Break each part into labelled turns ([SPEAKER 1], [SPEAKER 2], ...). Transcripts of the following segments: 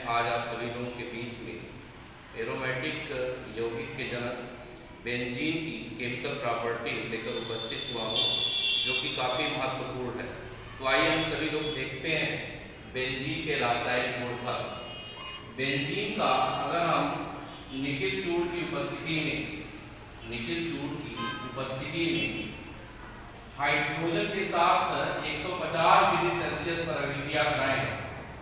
[SPEAKER 1] आज आप सभी लोगों के बीच में एरोमेटिक यौगिक के जनक बेंजीन की केमिकल प्रॉपर्टी लेकर उपस्थित हुआ हूँ, जो कि काफ़ी महत्वपूर्ण है। तो आइए हम सभी लोग देखते हैं बेंजीन के रासायनिक गुणधर्म। बेंजीन का अगर हम निकिल चूर्ण की उपस्थिति में हाइड्रोजन के साथ 150 डिग्री सेल्सियस पर अभिक्रिया कराएं,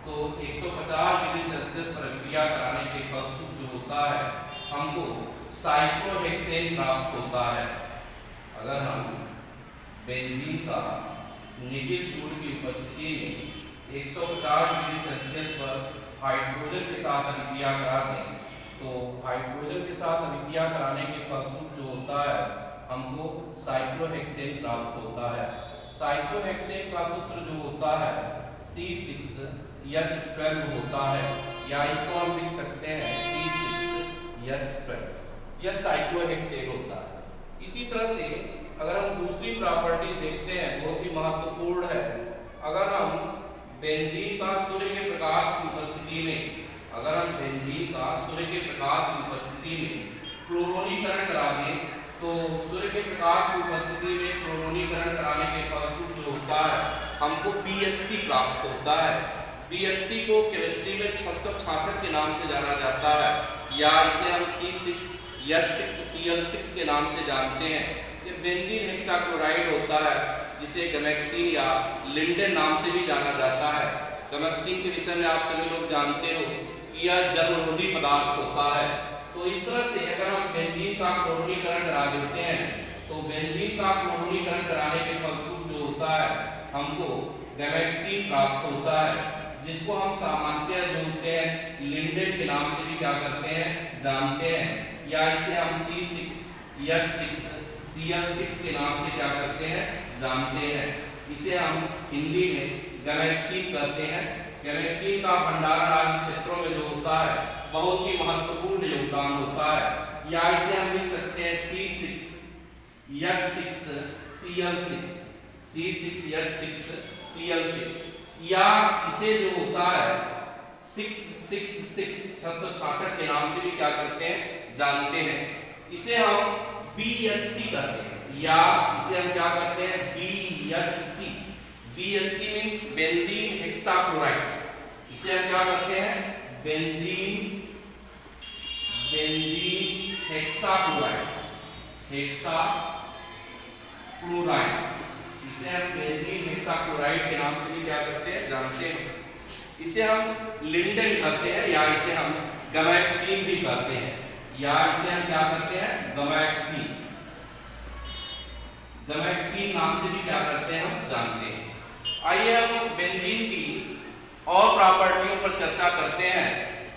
[SPEAKER 1] तो 150 डिग्री सेल्सियस पर अभिक्रिया कराने के फलस्वरूप जो होता है हमको साइक्लोहेक्सेन प्राप्त होता है। अगर हम बेंजीन का निकिल चूर्ण की उपस्थिति में 150 डिग्री सेल्सियस पर हाइड्रोजन के साथ अभिक्रिया करा दें, तो हाइड्रोजन के साथ अभिक्रिया कराने के फलस्वरूप जो होता है हमको साइक्लोहेक्सेन प्राप्त होता है। साइक्लोहेक्सेन का सूत्र जो होता है C6H12 होता है, या इसको हम लिख सकते हैं C6H12। यह साइक्लोहेक्सेन होता है। इसी तरह से अगर हम दूसरी प्रॉपर्टी देखते हैं, बहुत ही महत्वपूर्ण है। अगर हम बेंजीन का सूर्य के प्रकाश की उपस्थिति में क्लोरोनीकरण करा दें, तो सूर्य के प्रकाश की उपस्थिति में क्लोरोनीकरण कराने के फलस्वरूप जो होता है हमको BHC प्राप्त होता है। BHC को केमिस्ट्री में 666 के नाम से जाना जाता है, या इसे हम C6H6Cl6 के नाम से जानते हैं। ये बेंजीन हेक्साक्लोराइड होता है, जिसे गैमेक्सीन या लिंडेन नाम से भी जाना जाता है। गैमेक्सीन के विषय में आप सभी लोग जानते हो कि यह जलरोधी पदार्थ होता है। तो इस तरह से अगर हम बेंजीन का क्लोरीकरण करा देते हैं, तो बेंजीन का क्लोरीकरण कराने के फलस्वरूप जो होता है हमको गैमेक्सीन प्राप्त होता है, जिसको हम सामान्यतः जो होते हैं लिंडेन के नाम से भी क्या करते हैं जानते हैं, या इसे हम C6H6Cl6 के नाम से क्या करते हैं जानते हैं। इसे हम हिंदी में गैमेक्सीन कहते हैं। गैमेक्सीन का भंडारण आदि क्षेत्रों में जो होता है बहुत ही महत्वपूर्ण योगदान होता है, या इसे हम लिख सकते हैं C6H6Cl6, या इसे जो होता है 666 के नाम से भी क्या करते हैं जानते हैं। इसे हम BHC करते हैं, या इसे हम क्या करते हैं BHC मींस बेंजीन हेक्साक्लोराइड। इसे हम क्या करते हैं बेंजीन हेक्साक्लोराइड। इसे हम बेंजीन हेक्साक्लोराइड के नाम से भी क्या करते हैं जानते हैं। इसे हम लिंडेन कहते हैं, या इसे हम गैमेक्सीन भी कहते हैं, या इसे हम क्या करते हैं गैमेक्सीन नाम से भी क्या करते हैं हम जानते हैं। आइए हम बेंजीन की और प्रॉपर्टियों पर चर्चा करते हैं।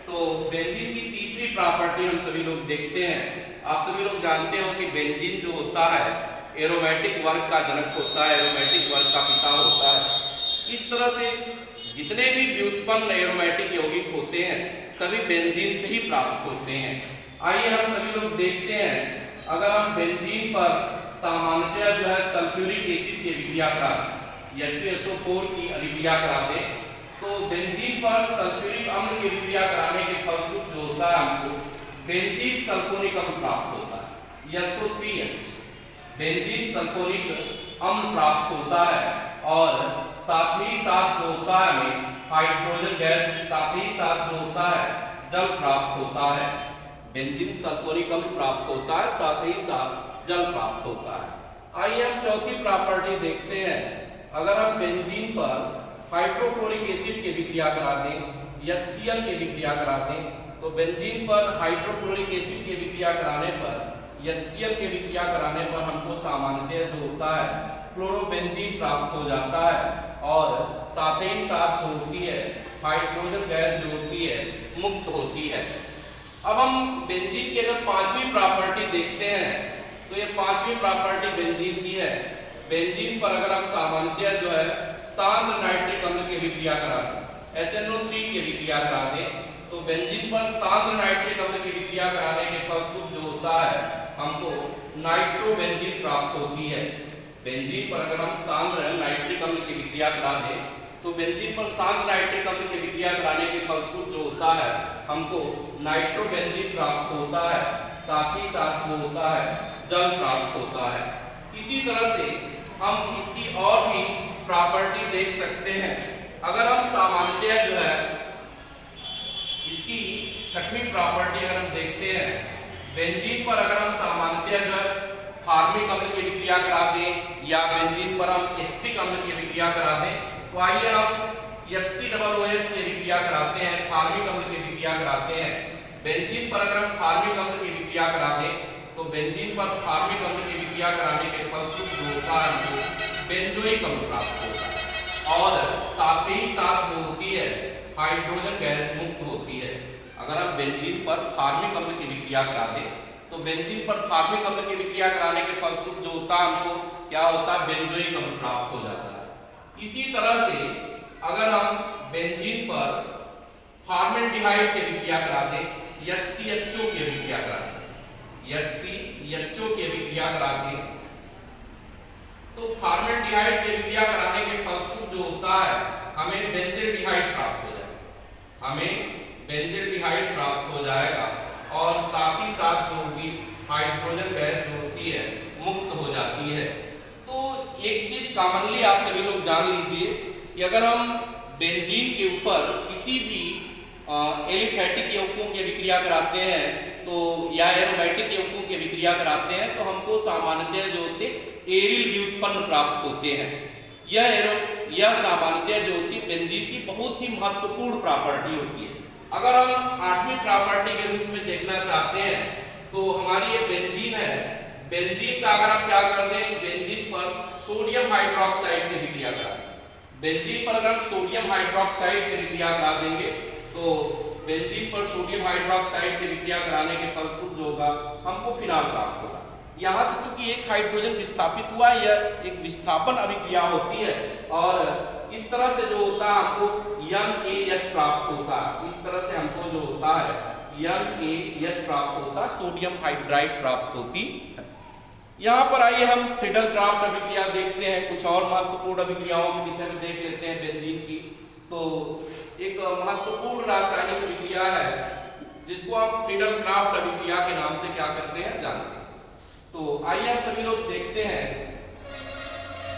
[SPEAKER 1] तो बेंजीन की तीसरी प्रॉपर्टी हम सभी लोग देखते हैं। आप सभी लोग जानते हो कि बेंजीन जो होता है एरोमेटिक वर्ग का जनक होता है, एरोमेटिक वर्ग का पिता होता है। इस तरह से जितने भी व्युत्पन्न एरोमेटिक यौगिक होते हैं सभी बेंजीन से ही प्राप्त होते हैं। आइए हम सभी लोग देखते हैं, अगर हम बेंजीन पर सामान्यतः जो है सल्फ्यूरिक एसिड की अभिक्रिया करा H2SO4 की अभिक्रिया करा दें, तो बेंजीन पर सल्फ्यूरिक अम्ल की अभिक्रिया कराने के फलस्वरूप जो होता है हमको बेंजीन सल्फोनिक अम्ल प्राप्त होता है, SO3H बेंजीन सल्फोनिक अम्ल प्राप्त होता है। और साथ ही साथ जो होता है हमें हाइड्रोजन गैस, साथ ही साथ जो होता है जल प्राप्त होता है। बेंजीन सल्फोनिक अम्ल प्राप्त होता है, साथ ही साथ जल प्राप्त होता है। आइए हम चौथी प्रॉपर्टी देखते हैं। अगर हम बेंजीन पर हाइड्रोक्लोरिक एसिड की अभिक्रिया करा दें, HCl की अभिक्रिया करा दें, तो बेंजीन पर हाइड्रोक्लोरिक एसिड की अभिक्रिया कराने पर, HCl की अभिक्रिया कराने पर हमको सामान्यतः जो होता है क्लोरोबेंजीन प्राप्त हो जाता है, और साथ ही साथ जो होती है हाइड्रोजन गैस जो होती है मुक्त होती है। अब हम बेंजीन की अगर पांचवी प्रॉपर्टी देखते हैं, तो ये पांचवी प्रॉपर्टी बेंजीन की है। बेंजीन पर अगर हम सामान्यतः जो है सांद्र नाइट्रिक अम्ल की अभिक्रिया करा दें, HNO3 की अभिक्रिया करा दें, तो बेंजीन पर सांद्र नाइट्रिक अम्ल की अभिक्रिया कराने के फलस्वरूप जो होता है हमको नाइट्रोबेंजीन प्राप्त होती है। बेंजीन पर अगर हम सांद्र नाइट्रिक अम्ल की अभिक्रिया करा दें, तो बेंजीन पर सांद्र नाइट्रिक अम्ल की अभिक्रिया कराने के फलस्वरूप फलस्वरूप जो होता है हमको नाइट्रोबेंजीन प्राप्त होता है, साथ ही साथ जो होता है जल प्राप्त होता है। इसी तरह से हम इसकी और भी प्रॉपर्टी देख सकते हैं। अगर हम सामान्यतः जो है इसकी छठवीं प्रॉपर्टी अगर हम देखते हैं, बेंजीन पर अगर हम सामान्यतः जो है फार्मिक अम्ल की विक्रिया करा दें या बेंजीन पर हम एसिटिक अम्ल की विक्रिया करा दें, तो आइए हम HCOOH की विक्रिया कराते हैं, फार्मिक अम्ल की विक्रिया कराते हैं। बेंजीन पर अगर हम फार्मिक अम्ल की विक्रिया करा दें तो बेंजीन पर फार्मिक अम्ल की विक्रिया कराने के फलस्वरूप जो होता है हमको बेंजोइक अम्ल प्राप्त होता है और साथ ही साथ जो होती है हाइड्रोजन गैस मुक्त होती है। अगर हम बेंजीन पर फार्मिक अम्ल की विक्रिया करा दें तो बेंजीन पर फार्मिक अम्ल की विक्रिया कराने के फलस्वरूप जो होता है हमको क्या होता है बेंजोइक अम्ल प्राप्त हो जाता है। इसी तरह से अगर हम बेंजीन पर फॉर्मेल्डिहाइड की विक्रिया करा दें, HCHO की विक्रिया करा दें, HCHO की विक्रिया करा दें, तो फॉर्मेल्डिहाइड की विक्रिया कराने के फलस्वरूप जो होता है हमें बेंजील्डिहाइड प्राप्त हो जाएगा, हमें बेंजील्डिहाइड प्राप्त हो जाएगा और साथ ही साथ जो होगी हाइड्रोजन गैस जो होती है मुक्त हो जाती है। तो एक चीज कॉमनली आप सभी लोग जान लीजिए कि अगर हम बेंजीन के ऊपर किसी भी एलिफैटिक यौगिकों की विक्रिया कराते हैं तो या एरोमेटिक यौगिकों की विक्रिया कराते हैं तो हमको सामान्यतः जो होते एरिल व्युत्पन्न प्राप्त होते हैं। यह सामान्यतः जो होती बेंजीन की बहुत ही महत्वपूर्ण प्रॉपर्टी होती है। अगर हम 8वीं प्रॉपर्टी के रूप में देखना चाहते हैं तो हमारी ये बेंजीन है, बेंजीन का अगर हम क्या कर दें, बेंजीन पर सोडियम हाइड्रोक्साइड की विक्रिया करा दें, बेंजीन पर अगर हम सोडियम हाइड्रोक्साइड की विक्रिया करा देंगे तो बेंजीन पर सोडियम हाइड्रोक्साइड की विक्रिया कराने के फलस्वरूप जो होगा हमको फिनाल प्राप्त होगा। यहाँ से चूंकि एक हाइड्रोजन विस्थापित हुआ, यह एक विस्थापन अभिक्रिया होती है और इस तरह से जो होता है हमको NaH प्राप्त होता है। इस तरह से हमको जो होता है NaH प्राप्त होता है, सोडियम हाइड्राइड प्राप्त होती है। यहाँ पर आइए हम फ्रीडल क्राफ्ट अभिक्रिया देखते हैं, कुछ और महत्वपूर्ण अभिक्रियाओं के विषय में देख लेते हैं बेंजीन की। तो एक महत्वपूर्ण रासायनिक अभिक्रिया है जिसको हम फ्रीडल क्राफ्ट अभिक्रिया के नाम से क्या करते हैं जानते हैं। तो आइए हम सभी लोग देखते हैं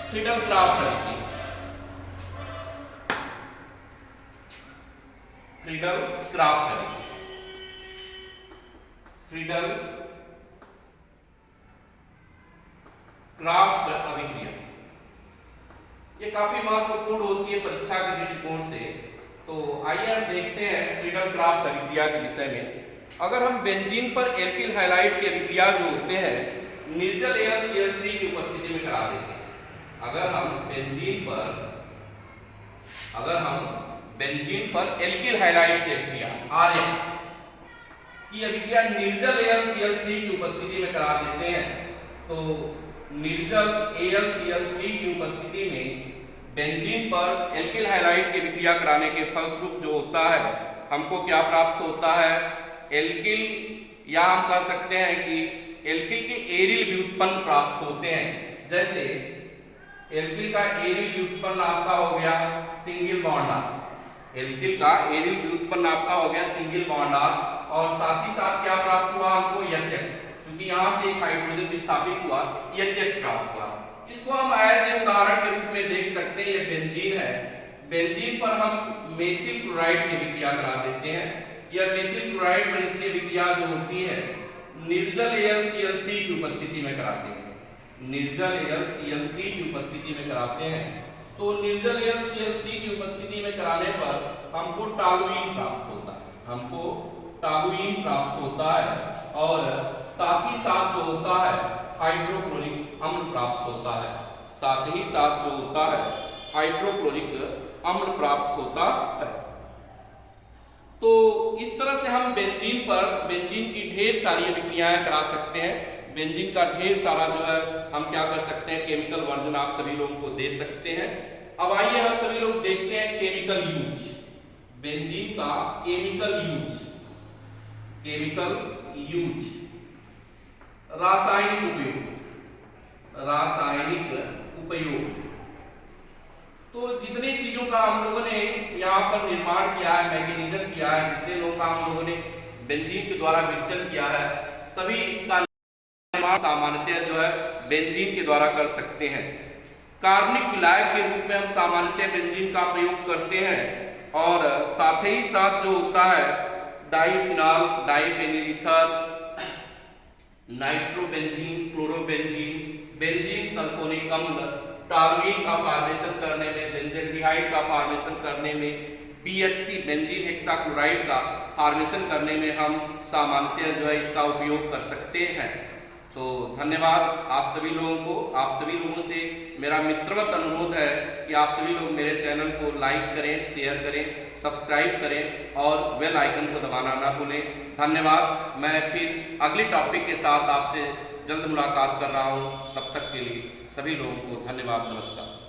[SPEAKER 1] फ्रीडल क्राफ्ट अभिक्रिया। फ्रीडल क्राफ्ट अभिक्रिया, फ्रीडल क्राफ्ट अभिक्रिया ये काफी महत्वपूर्ण होती है परीक्षा के दृष्टिकोण से। तो आइए हम देखते हैं फ्रीडल क्राफ्ट अभिक्रिया के विषय में। अगर हम बेंजीन पर एल्किल हैलाइड की अभिक्रिया जो होते हैं निर्जल AlCl3 की उपस्थिति में करा देते हैं, अगर हम बेंजीन पर एल्किल हैलाइड की अभिक्रिया RX की अभिक्रिया निर्जल AlCl3 की उपस्थिति में करा देते हैं तो निर्जल AlCl3 की उपस्थिति में बेंजीन पर एल्किल हैलाइड की विक्रिया कराने के फलस्वरूप जो होता है हमको क्या प्राप्त होता है, एल्किल या हम कह सकते हैं कि एल्किल के एरिल व्युत्पन्न प्राप्त होते हैं। जैसे एल्किल का एरिल व्युत्पन्न आपका हो गया सिंगल बॉन्ड R, एल्किल का एरिल व्युत्पन्न आपका हो गया सिंगल बॉन्ड R और साथ ही साथ क्या प्राप्त हुआ हमको HX, क्योंकि यहाँ से एक हाइड्रोजन विस्थापित हुआ HX प्राप्त हुआ। इसको हम एज ए उदाहरण के रूप में देख सकते हैं, ये बेंजीन है, बेंजीन पर हम मेथिल क्लोराइड की विक्रिया करा देते हैं। यह मेथिल क्लोराइड पर इसकी विक्रिया जो होती है निर्जल AlCl3 की उपस्थिति में कराते हैं, निर्जल AlCl3 की उपस्थिति में कराते हैं। तो निर्जल AlCl3 की उपस्थिति में कराने पर हमको टॉलुइन प्राप्त होता है, हमको टॉलुइन प्राप्त होता है और साथ ही साथ जो होता है हाइड्रोक्लोरिक अम्ल प्राप्त होता है, साथ ही साथ जो होता है हाइड्रोक्लोरिक अम्ल प्राप्त होता है। तो इस तरह से हम बेंजीन की ढेर सारी अभिक्रियाएं करा सकते हैं। बेंजीन का ढेर सारा जो है हम क्या कर सकते हैं केमिकल वर्जन आप सभी लोगों को दे सकते हैं। अब आइए हम सभी लोग देखते हैं केमिकल यूज, बेंजीन का केमिकल यूज, केमिकल यूज, रासायनिक उपयोग, रासायनिक उपयोग। तो जितनी चीजों का हम लोगों ने यहाँ पर निर्माण किया है, मैकेनिज्म किया किया है, जितने लोगों का हम लोगों ने बेंजीन के द्वारा विवेचन किया है, सभी का निर्माण सामान्यतः जो है बेंजीन के द्वारा कर सकते हैं। कार्बनिक विलायक के रूप में हम सामान्यतः बेंजीन का प्रयोग करते हैं, और साथ ही साथ जो होता है diphenol, diphenyl ether, nitrobenzene, chlorobenzene, benzene sulphonic अम्ल, टॉल्यूइन का फॉर्मेशन करने में, बेंजल्डिहाइड का फॉर्मेशन करने में, BHC बेंजीन हेक्साक्लोराइड का फॉर्मेशन करने में हम सामान्यतः जो है इसका उपयोग कर सकते हैं। तो धन्यवाद आप सभी लोगों को। आप सभी लोगों से मेरा मित्रवत अनुरोध है कि आप सभी लोग मेरे चैनल को लाइक करें, शेयर करें, सब्सक्राइब करें और बेल आइकन को दबाना ना भूलें। धन्यवाद। मैं फिर अगली टॉपिक के साथ आपसे जल्द मुलाकात कर रहा हूँ। तब तक के लिए सभी लोगों को धन्यवाद, नमस्कार।